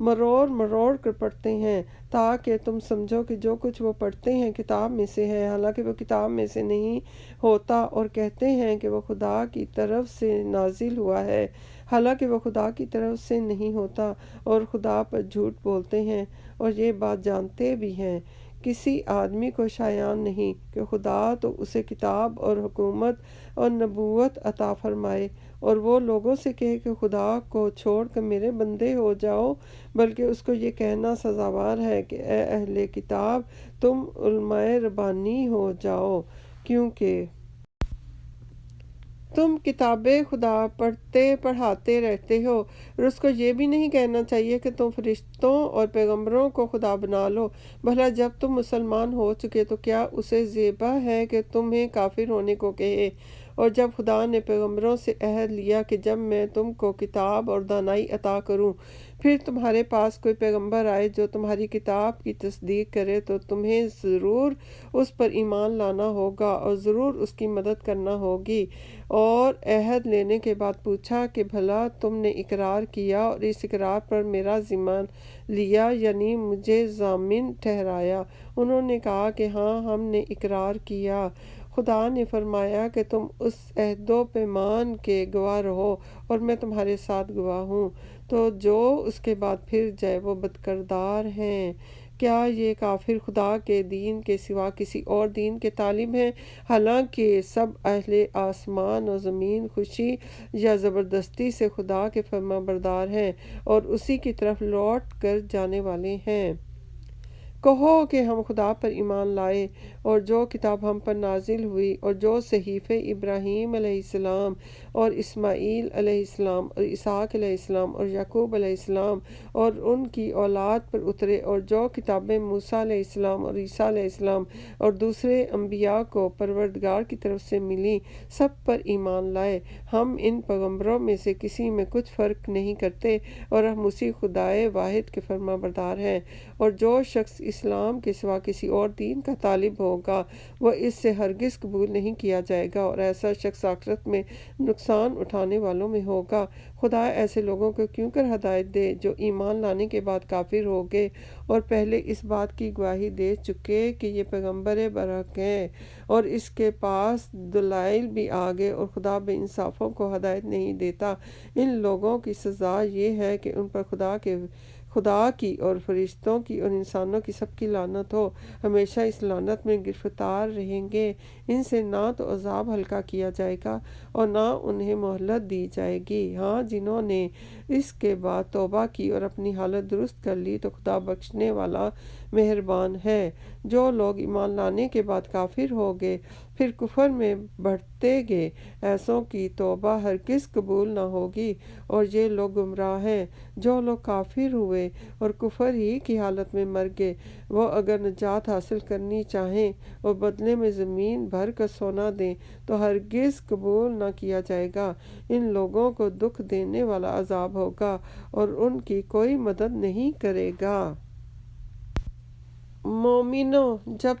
مروڑ مروڑ کر پڑھتے ہیں تاکہ تم سمجھو کہ جو کچھ وہ پڑھتے ہیں کتاب میں سے ہے، حالانکہ وہ کتاب میں سے نہیں ہوتا، اور کہتے ہیں کہ وہ خدا کی طرف سے نازل ہوا ہے، حالانکہ وہ خدا کی طرف سے نہیں ہوتا، اور خدا پر جھوٹ بولتے ہیں اور یہ بات جانتے بھی ہیں۔ کسی آدمی کو شایان نہیں کہ خدا تو اسے کتاب اور حکومت اور نبوت عطا فرمائے، اور وہ لوگوں سے کہے کہ خدا کو چھوڑ کر میرے بندے ہو جاؤ، بلکہ اس کو یہ کہنا سزاوار ہے کہ اے اہل کتاب تم علماء ربانی ہو جاؤ، کیونکہ تم کتاب خدا پڑھتے پڑھاتے رہتے ہو۔ اور اس کو یہ بھی نہیں کہنا چاہیے کہ تم فرشتوں اور پیغمبروں کو خدا بنا لو۔ بھلا جب تم مسلمان ہو چکے تو کیا اسے زیبا ہے کہ تمہیں کافر ہونے کو کہے؟ اور جب خدا نے پیغمبروں سے عہد لیا کہ جب میں تم کو کتاب اور دانائی عطا کروں، پھر تمہارے پاس کوئی پیغمبر آئے جو تمہاری کتاب کی تصدیق کرے، تو تمہیں ضرور اس پر ایمان لانا ہوگا اور ضرور اس کی مدد کرنا ہوگی۔ اور عہد لینے کے بعد پوچھا کہ بھلا تم نے اقرار کیا اور اس اقرار پر میرا ذمہ لیا، یعنی مجھے ضامن ٹھہرایا؟ انہوں نے کہا کہ ہاں، ہم نے اقرار کیا۔ خدا نے فرمایا کہ تم اس عہد و پیمان کے گواہ رہو اور میں تمہارے ساتھ گواہ ہوں۔ تو جو اس کے بعد پھر جائے وہ بدکردار ہیں۔ کیا یہ کافر خدا کے دین کے سوا کسی اور دین کے طالب ہیں، حالانکہ سب اہل آسمان و زمین خوشی یا زبردستی سے خدا کے فرما بردار ہیں اور اسی کی طرف لوٹ کر جانے والے ہیں؟ کہو کہ ہم خدا پر ایمان لائے اور جو کتاب ہم پر نازل ہوئی اور جو صحیفے ابراہیم علیہ السلام اور اسماعیل علیہ السلام اور اسحاق علیہ السلام اور یعقوب علیہ السلام اور ان کی اولاد پر اترے، اور جو کتابیں موسیٰ علیہ السلام اور عیسیٰ علیہ السلام اور دوسرے انبیاء کو پروردگار کی طرف سے ملی، سب پر ایمان لائے۔ ہم ان پیغمبروں میں سے کسی میں کچھ فرق نہیں کرتے اور ہم اسی خدائے واحد کے فرما بردار ہیں۔ اور جو شخص اسلام کے سوا کسی اور دین کا طالب ہوگا وہ اس سے ہرگز قبول نہیں کیا جائے گا، اور ایسا شخص آخرت میں نقصان اٹھانے والوں میں ہوگا۔ خدا ایسے لوگوں کو کیوں کر ہدایت دے جو ایمان لانے کے بعد کافر ہو گئے اور پہلے اس بات کی گواہی دے چکے کہ یہ پیغمبر برحق ہیں اور اس کے پاس دلائل بھی آ گئے، اور خدا بے انصافوں کو ہدایت نہیں دیتا۔ ان لوگوں کی سزا یہ ہے کہ ان پر خدا کی اور فرشتوں کی اور انسانوں کی سب کی لعنت ہو، ہمیشہ اس لعنت میں گرفتار رہیں گے۔ ان سے نہ تو عذاب ہلکا کیا جائے گا اور نہ انہیں مہلت دی جائے گی۔ ہاں، جنہوں نے اس کے بعد توبہ کی اور اپنی حالت درست کر لی تو خدا بخشنے والا مہربان ہے۔ جو لوگ ایمان لانے کے بعد کافر ہو گئے پھر کفر میں بڑھتے گئے، ایسوں کی توبہ ہرگز قبول نہ ہوگی، اور یہ لوگ گمراہ ہیں۔ جو لوگ کافر ہوئے اور کفر ہی کی حالت میں مر گئے، وہ اگر نجات حاصل کرنی چاہیں اور بدلے میں زمین بھر کا سونا دیں تو ہرگز قبول نہ کیا جائے گا۔ ان لوگوں کو دکھ دینے والا عذاب ہوگا اور ان کی کوئی مدد نہیں کرے گا۔ مومنو، جب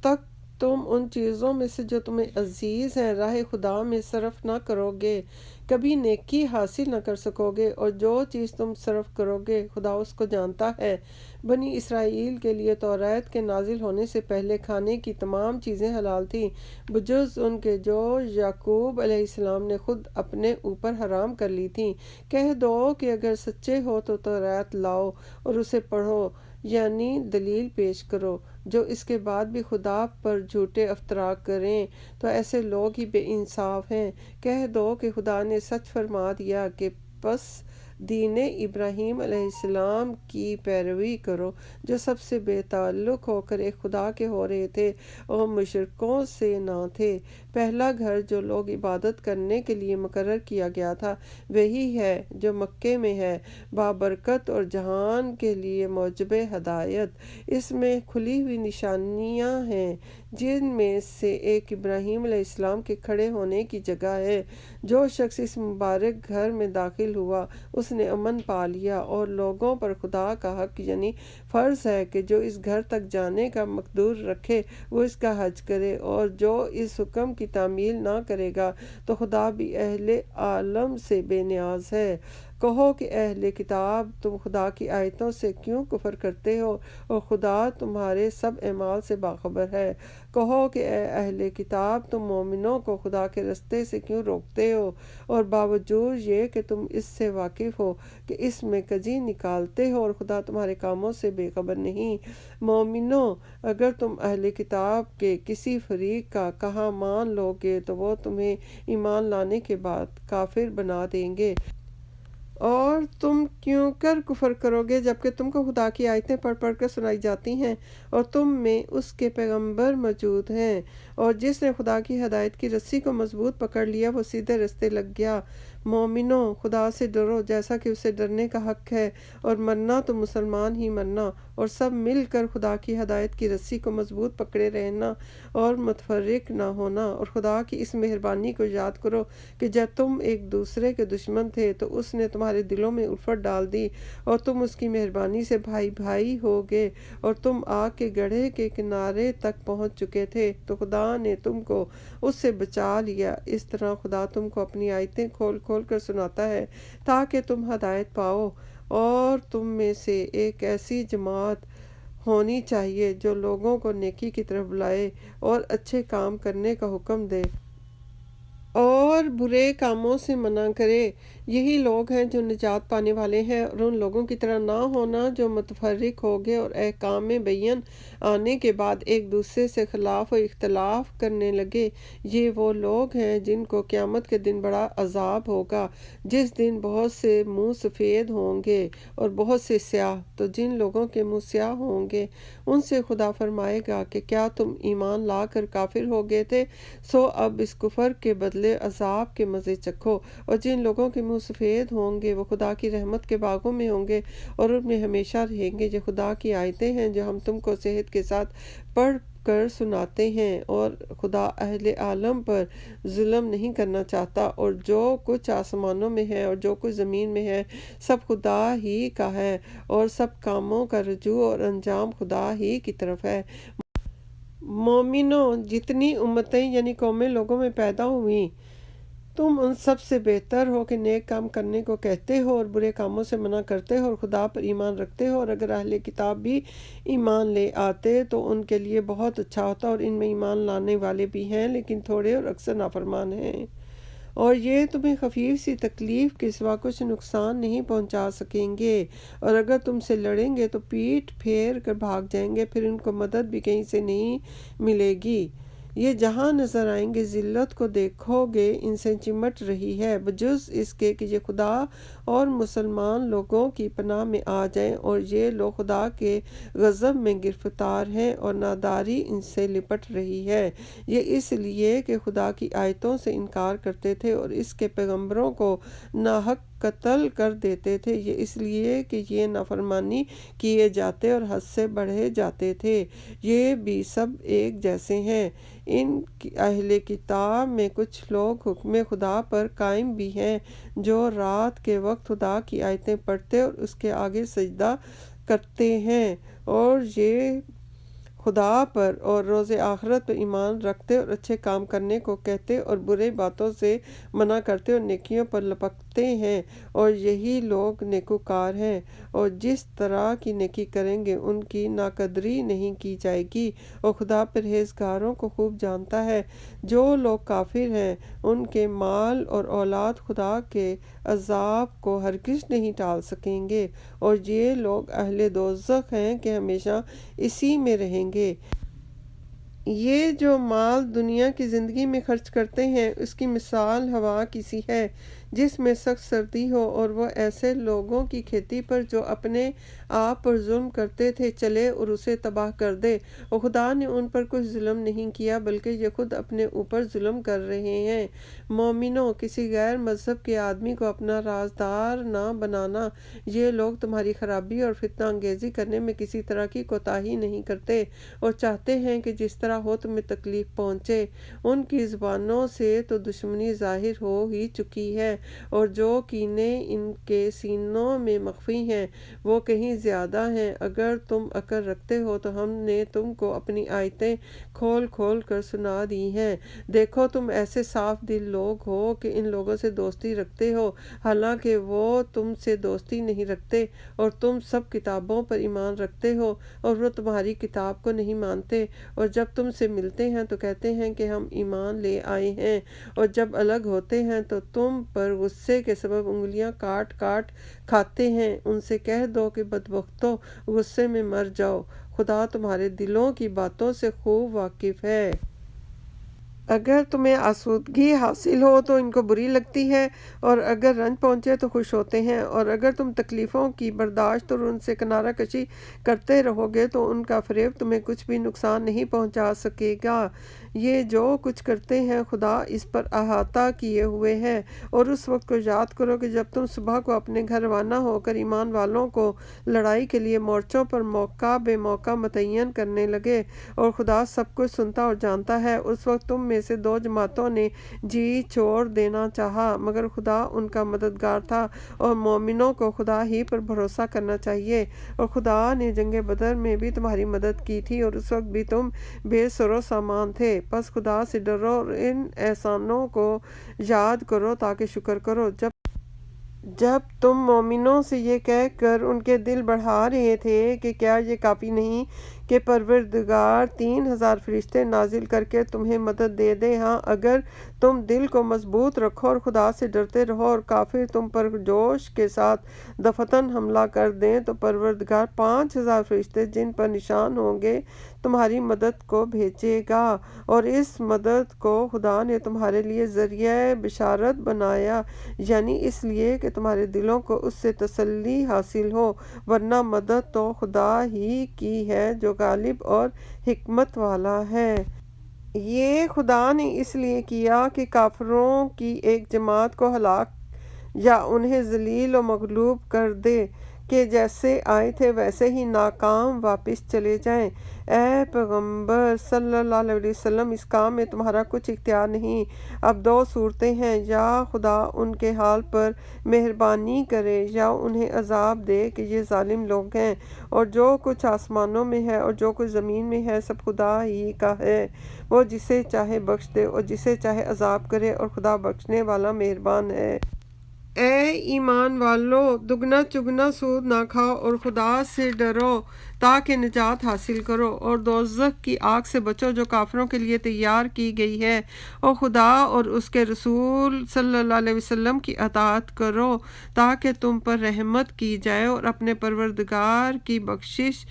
تک تم ان چیزوں میں سے جو تمہیں عزیز ہیں راہ خدا میں صرف نہ کرو گے، کبھی نیکی حاصل نہ کر سکو گے، اور جو چیز تم صرف کرو گے خدا اس کو جانتا ہے۔ بنی اسرائیل کے لیے توریت کے نازل ہونے سے پہلے کھانے کی تمام چیزیں حلال تھیں، بجز ان کے جو یعقوب علیہ السلام نے خود اپنے اوپر حرام کر لی تھیں۔ کہہ دو کہ اگر سچے ہو تو توریت لاؤ اور اسے پڑھو، یعنی دلیل پیش کرو۔ جو اس کے بعد بھی خدا پر جھوٹے افطرا کریں تو ایسے لوگ ہی بے انصاف ہیں۔ کہہ دو کہ خدا نے سچ فرما دیا کہ پس دین ابراہیم علیہ السلام کی پیروی کرو، جو سب سے بے تعلق ہو کر ایک خدا کے ہو رہے تھے اور مشرکوں سے نہ تھے۔ پہلا گھر جو لوگ عبادت کرنے کے لیے مقرر کیا گیا تھا وہی ہے جو مکے میں ہے، بابرکت اور جہان کے لیے موجب ہدایت۔ اس میں کھلی ہوئی نشانیاں ہیں، جن میں سے ایک ابراہیم علیہ السلام کے کھڑے ہونے کی جگہ ہے۔ جو شخص اس مبارک گھر میں داخل ہوا اس نے امن پا لیا، اور لوگوں پر خدا کا حق یعنی فرض ہے کہ جو اس گھر تک جانے کا مقدور رکھے وہ اس کا حج کرے، اور جو اس حکم کی تعمیل نہ کرے گا تو خدا بھی اہل عالم سے بے نیاز ہے۔ کہو کہ اہل کتاب تم خدا کی آیتوں سے کیوں کفر کرتے ہو اور خدا تمہارے سب اعمال سے باخبر ہے۔ کہو کہ اے اہل کتاب تم مومنوں کو خدا کے رستے سے کیوں روکتے ہو اور باوجود یہ کہ تم اس سے واقف ہو کہ اس میں کجی نکالتے ہو اور خدا تمہارے کاموں سے بے خبر نہیں۔ مومنوں، اگر تم اہل کتاب کے کسی فریق کا کہا مان لو گے تو وہ تمہیں ایمان لانے کے بعد کافر بنا دیں گے، اور تم کیوں کر کفر کرو گے جبکہ تم کو خدا کی آیتیں پڑھ پڑھ کر سنائی جاتی ہیں اور تم میں اس کے پیغمبر موجود ہیں، اور جس نے خدا کی ہدایت کی رسی کو مضبوط پکڑ لیا وہ سیدھے رستے لگ گیا۔ مومنوں، خدا سے ڈرو جیسا کہ اسے ڈرنے کا حق ہے، اور مرنا تو مسلمان ہی مرنا، اور سب مل کر خدا کی ہدایت کی رسی کو مضبوط پکڑے رہنا اور متفرق نہ ہونا۔ اور خدا کی اس مہربانی کو یاد کرو کہ جب تم ایک دوسرے کے دشمن تھے تو اس نے تمہارے دلوں میں الفت ڈال دی اور تم اس کی مہربانی سے بھائی بھائی ہو گئے، اور تم آگ کے گڑھے کے کنارے تک پہنچ چکے تھے تو خدا نے تم کو اس سے بچا لیا۔ اس طرح خدا تم کو اپنی آیتیں کھول کھول کر سناتا ہے تاکہ تم ہدایت پاؤ، اور تم میں سے ایک ایسی جماعت ہونی چاہیے جو لوگوں کو نیکی کی طرف بلائے اور اچھے کام کرنے کا حکم دے اور برے کاموں سے منع کرے۔ یہی لوگ ہیں جو نجات پانے والے ہیں، اور ان لوگوں کی طرح نہ ہونا جو متفرق ہو گئے اور احکام بین آنے کے بعد ایک دوسرے سے خلاف و اختلاف کرنے لگے۔ یہ وہ لوگ ہیں جن کو قیامت کے دن بڑا عذاب ہوگا، جس دن بہت سے منہ سفید ہوں گے اور بہت سے سیاہ۔ تو جن لوگوں کے منہ سیاہ ہوں گے ان سے خدا فرمائے گا کہ کیا تم ایمان لا کر کافر ہو گئے تھے؟ سو اب اس کفر کے بدلے عذاب کے مزے چکھو۔ اور جن لوگوں کے منہ سفید ہوں گے وہ خدا کی رحمت کے باغوں میں ہوں گے اور ان میں ہمیشہ رہیں گے۔ یہ خدا کی آیتیں ہیں جو ہم تم کو صحت کے ساتھ پڑھ کر سناتے ہیں، اور خدا اہل عالم پر ظلم نہیں کرنا چاہتا، اور جو کچھ آسمانوں میں ہے اور جو کچھ زمین میں ہے سب خدا ہی کا ہے، اور سب کاموں کا رجوع اور انجام خدا ہی کی طرف ہے۔ مومنوں، جتنی امتیں یعنی قومیں لوگوں میں پیدا ہوئیں، تم ان سب سے بہتر ہو کہ نیک کام کرنے کو کہتے ہو اور برے کاموں سے منع کرتے ہو اور خدا پر ایمان رکھتے ہو۔ اور اگر اہل کتاب بھی ایمان لے آتے تو ان کے لیے بہت اچھا ہوتا، اور ان میں ایمان لانے والے بھی ہیں لیکن تھوڑے اور اکثر نافرمان ہیں، اور یہ تمہیں خفیف سی تکلیف کے سوا کچھ نقصان نہیں پہنچا سکیں گے، اور اگر تم سے لڑیں گے تو پیٹھ پھیر کر بھاگ جائیں گے، پھر ان کو مدد بھی کہیں سے نہیں ملے گی۔ یہ جہاں نظر آئیں گے ذلت کو دیکھو گے ان سے چمٹ رہی ہے، بجز اس کے کہ یہ خدا اور مسلمان لوگوں کی پناہ میں آ جائیں، اور یہ لوگ خدا کے غضب میں گرفتار ہیں اور ناداری ان سے لپٹ رہی ہے۔ یہ اس لیے کہ خدا کی آیتوں سے انکار کرتے تھے اور اس کے پیغمبروں کو ناحق قتل کر دیتے تھے، یہ اس لیے کہ یہ نافرمانی کیے جاتے اور حد سے بڑھے جاتے تھے۔ یہ بھی سب ایک جیسے ہیں۔ ان اہل کتاب میں کچھ لوگ حکم خدا پر قائم بھی ہیں، جو رات کے وقت خدا کی آیتیں پڑھتے اور اس کے آگے سجدہ کرتے ہیں، اور یہ خدا پر اور روز آخرت پر ایمان رکھتے اور اچھے کام کرنے کو کہتے اور برے باتوں سے منع کرتے اور نیکیوں پر لپکتے ہیں، اور یہی لوگ نیکوکار ہیں۔ اور جس طرح کی نیکی کریں گے ان کی ناقدری نہیں کی جائے گی، اور خدا پرہیزگاروں کو خوب جانتا ہے۔ جو لوگ کافر ہیں ان کے مال اور اولاد خدا کے عذاب کو ہرگز نہیں ٹال سکیں گے، اور یہ لوگ اہل دوزخ ہیں کہ ہمیشہ اسی میں رہیں گے۔ یہ جو مال دنیا کی زندگی میں خرچ کرتے ہیں اس کی مثال ہوا کی سی ہے جس میں سخت سردی ہو، اور وہ ایسے لوگوں کی کھیتی پر جو اپنے آپ پر ظلم کرتے تھے چلے اور اسے تباہ کر دے، اور خدا نے ان پر کچھ ظلم نہیں کیا بلکہ یہ خود اپنے اوپر ظلم کر رہے ہیں۔ مومنوں، کسی غیر مذہب کے آدمی کو اپنا رازدار نہ بنانا۔ یہ لوگ تمہاری خرابی اور فتنہ انگیزی کرنے میں کسی طرح کی کوتاہی نہیں کرتے، اور چاہتے ہیں کہ جس طرح طرح ہو تمہیں تکلیف پہنچے۔ ان کی زبانوں سے تو دشمنی ظاہر ہو ہی چکی ہے، اور جو کینے ان کے سینوں میں مخفی ہیں وہ کہیں زیادہ ہیں۔ اگر تم عقل رکھتے ہو تو ہم نے تم کو اپنی آیتیں کھول کھول کر سنا دی ہیں۔ دیکھو تم ایسے صاف دل لوگ ہو کہ ان لوگوں سے دوستی رکھتے ہو، حالانکہ وہ تم سے دوستی نہیں رکھتے، اور تم سب کتابوں پر ایمان رکھتے ہو اور وہ تمہاری کتاب کو نہیں مانتے، اور جب تم سے ملتے ہیں تو کہتے ہیں کہ ہم ایمان لے آئے ہیں، اور جب الگ ہوتے ہیں تو تم پر غصے کے سبب انگلیاں کاٹ کاٹ کھاتے ہیں۔ ان سے کہہ دو کہ بدبختو، غصے میں مر جاؤ، خدا تمہارے دلوں کی باتوں سے خوب واقف ہے۔ اگر تمہیں آسودگی حاصل ہو تو ان کو بری لگتی ہے، اور اگر رنج پہنچے تو خوش ہوتے ہیں، اور اگر تم تکلیفوں کی برداشت اور ان سے کنارہ کشی کرتے رہو گے تو ان کا فریب تمہیں کچھ بھی نقصان نہیں پہنچا سکے گا۔ یہ جو کچھ کرتے ہیں خدا اس پر احاطہ کیے ہوئے ہے۔ اور اس وقت کو یاد کرو کہ جب تم صبح کو اپنے گھر روانہ ہو کر ایمان والوں کو لڑائی کے لیے مورچوں پر موقع بے موقع متعین کرنے لگے، اور خدا سب کچھ سنتا اور جانتا ہے، اس وقت تم میں سے دو جماعتوں نے جی چھوڑ دینا چاہا، مگر خدا ان کا مددگار تھا، اور مومنوں کو خدا ہی پر بھروسہ کرنا چاہیے۔ اور خدا نے جنگ بدر میں بھی تمہاری مدد کی تھی، اور اس وقت بھی تم بے سر و سامان تھے۔ پس خدا سے ڈرو اور ان احسانوں کو یاد کرو تاکہ شکر کرو۔ جب تم مومنوں سے یہ کہہ کر ان کے دل بڑھا رہے تھے کہ کیا یہ کافی نہیں کہ پروردگار 3000 فرشتے نازل کر کے تمہیں مدد دے دے؟ ہاں، اگر تم دل کو مضبوط رکھو اور خدا سے ڈرتے رہو، اور کافر تم پر جوش کے ساتھ دفتن حملہ کر دیں، تو پروردگار 5000 فرشتے جن پر نشان ہوں گے تمہاری مدد کو بھیجے گا، اور اس مدد کو خدا نے تمہارے لیے ذریعہ بشارت بنایا، یعنی اس لیے کہ تمہارے دلوں کو اس سے تسلی حاصل ہو، ورنہ مدد تو خدا ہی کی ہے جو غالب اور حکمت والا ہے۔ یہ خدا نے اس لیے کیا کہ کافروں کی ایک جماعت کو ہلاک یا انہیں ذلیل و مغلوب کر دے کہ جیسے آئے تھے ویسے ہی ناکام واپس چلے جائیں۔ اے پیغمبر صلی اللہ علیہ وسلم، اس کام میں تمہارا کچھ اختیار نہیں۔ اب دو صورتیں ہیں، یا خدا ان کے حال پر مہربانی کرے یا انہیں عذاب دے کہ یہ ظالم لوگ ہیں، اور جو کچھ آسمانوں میں ہے اور جو کچھ زمین میں ہے سب خدا ہی کا ہے، وہ جسے چاہے بخش دے اور جسے چاہے عذاب کرے، اور خدا بخشنے والا مہربان ہے۔ اے ایمان والو، دگنا چگنا سود نہ کھاؤ اور خدا سے ڈرو تاکہ نجات حاصل کرو، اور دوزخ کی آگ سے بچو جو کافروں کے لیے تیار کی گئی ہے، اور خدا اور اس کے رسول صلی اللہ علیہ وسلم کی اطاعت کرو تاکہ تم پر رحمت کی جائے، اور اپنے پروردگار کی بخشش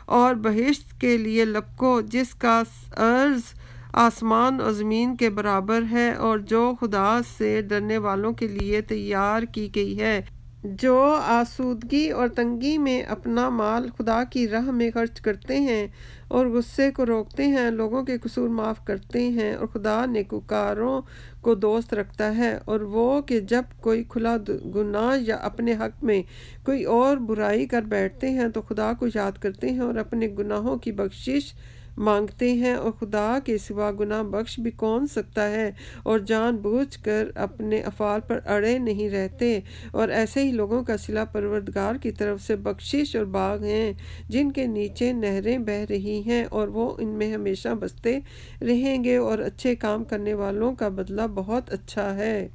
اور بہشت کے لیے لپکو جس کا عرض آسمان اور زمین کے برابر ہے، اور جو خدا سے ڈرنے والوں کے لیے تیار کی گئی ہے۔ جو آسودگی اور تنگی میں اپنا مال خدا کی راہ میں خرچ کرتے ہیں اور غصے کو روکتے ہیں، لوگوں کے قصور معاف کرتے ہیں، اور خدا نیکوکاروں کو دوست رکھتا ہے، اور وہ کہ جب کوئی کھلا گناہ یا اپنے حق میں کوئی اور برائی کر بیٹھتے ہیں تو خدا کو یاد کرتے ہیں اور اپنے گناہوں کی بخشش مانگتے ہیں، اور خدا کے سوا گناہ بخش بھی کون سکتا ہے، اور جان بوجھ کر اپنے افعال پر اڑے نہیں رہتے، اور ایسے ہی لوگوں کا صلہ پروردگار کی طرف سے بخشش اور باغ ہیں جن کے نیچے نہریں بہہ رہی ہیں، اور وہ ان میں ہمیشہ بستے رہیں گے، اور اچھے کام کرنے والوں کا بدلہ بہت اچھا ہے۔